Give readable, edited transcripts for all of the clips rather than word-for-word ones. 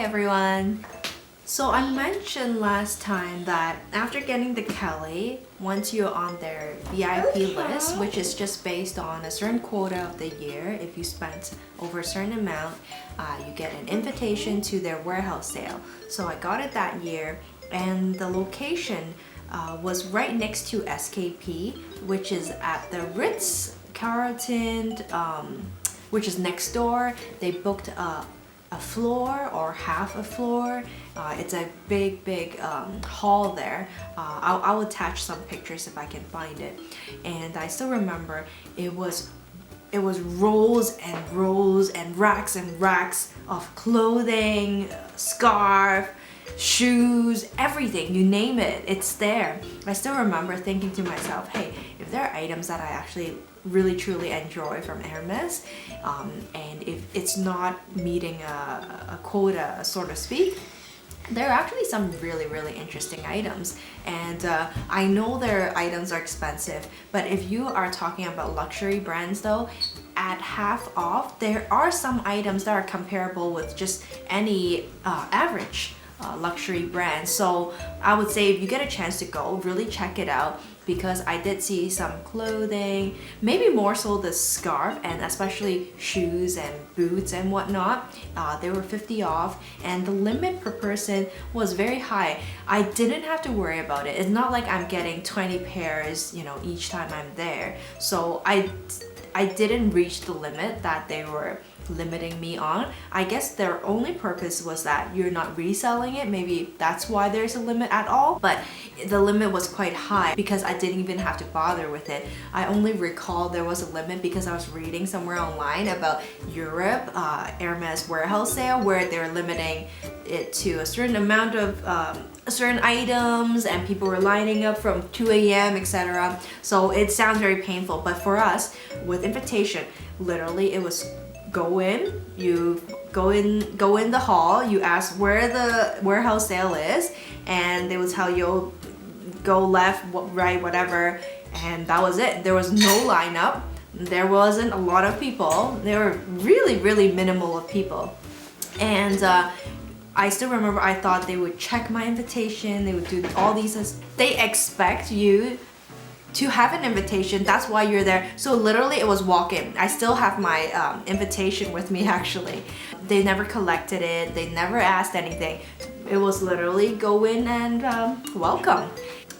everyone! So I mentioned last time that after getting the Kelly, once you're on their VIP list, which is just based on a certain quota of the year, if you spent over a certain amount, you get an invitation to their warehouse sale. So I got it that year, and the location was right next to SKP, which is at the Ritz-Carlton, which is next door. They booked a floor or half a floor. It's a big hall there. I'll attach some pictures if I can find it. And I still remember it was rows and rows and racks of clothing, scarf, shoes, everything, you name it, it's there. I still remember thinking to myself, hey, if there are items that I actually really truly enjoy from Hermes, and if it's not meeting a quota, so to speak, there are actually some really interesting items. And I know their items are expensive, but if you are talking about luxury brands though, at half off, there are some items that are comparable with just any average luxury brand. So I would say if you get a chance to go, really check it out, because I did see some clothing, maybe more so the scarf, and especially shoes and boots and whatnot. They were 50 off, and the limit per person was very high. I didn't have to worry about it. It's not like I'm getting 20 pairs, each time I'm there. So I didn't reach the limit that they were limiting me on. I guess their only purpose was that you're not reselling it. Maybe that's why there's a limit at all, but the limit was quite high because I didn't even have to bother with it. I only recall there was a limit because I was reading somewhere online about Europe, Hermes warehouse sale, where they're limiting it to a certain amount of certain items, and people were lining up from 2 a.m. etc. So it sounds very painful, but for us with invitation, literally it was go in the hall, you ask where the warehouse sale is, and they will tell you go left, right, whatever, and that was it. There was no lineup. There wasn't a lot of people. There were really minimal of people. And I still remember I thought they would check my invitation, they would do all these, they expect you to have an invitation, that's why you're there. So literally it was walk-in. I still have my invitation with me actually. They never collected it, they never asked anything. It was literally go in and welcome.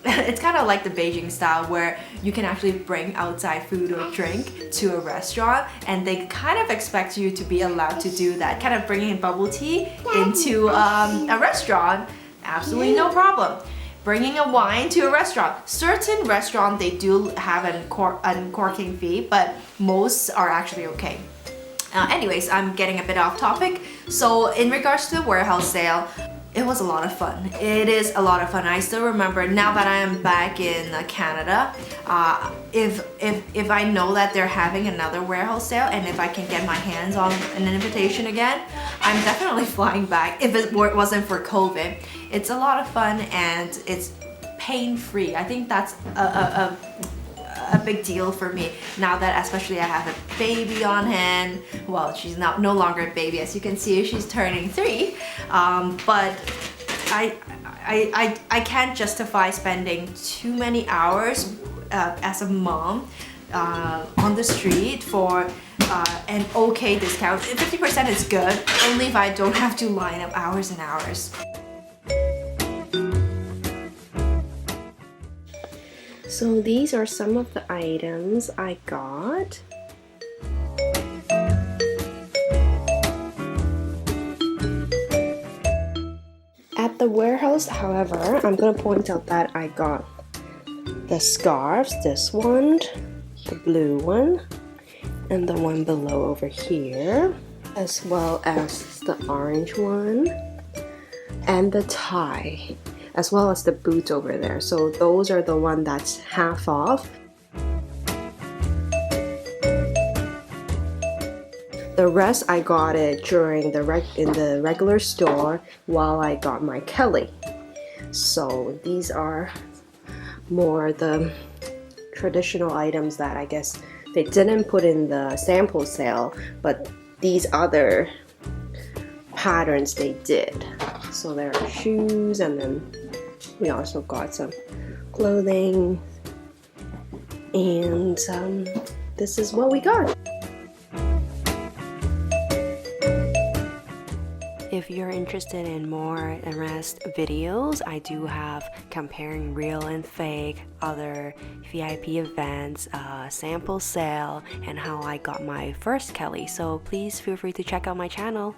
It's kind of like the Beijing style where you can actually bring outside food or drink to a restaurant, and they kind of expect you to be allowed to do that. Kind of bringing bubble tea into a restaurant, absolutely no problem. Bringing a wine to a restaurant. Certain restaurants, they do have an uncorking fee, but most are actually okay. Anyways, I'm getting a bit off topic. So in regards to the warehouse sale, it was a lot of fun. It is a lot of fun. I still remember, now that I am back in Canada, if I know that they're having another warehouse sale, and if I can get my hands on an invitation again, I'm definitely flying back if it wasn't for COVID. It's a lot of fun and it's pain-free. I think that's a big deal for me now that especially I have a baby on hand. Well, she's no longer a baby, as you can see, she's turning 3, but I can't justify spending too many hours as a mom on the street for an okay discount. 50% is good, only if I don't have to line up hours and hours. So these are some of the items I got. At the warehouse, however, I'm gonna point out that I got the scarves, this one, the blue one, and the one below over here, as well as the orange one, and the tie, as well as the boots over there. So those are the one that's half off. The rest I got it during in the regular store while I got my Kelly. So these are more the traditional items that I guess they didn't put in the sample sale, but these other patterns they did. So there are shoes, and then we also got some clothing, and this is what we got. If you're interested in more Hermes videos, I do have comparing real and fake, other VIP events, sample sale, and how I got my first Kelly. So please feel free to check out my channel.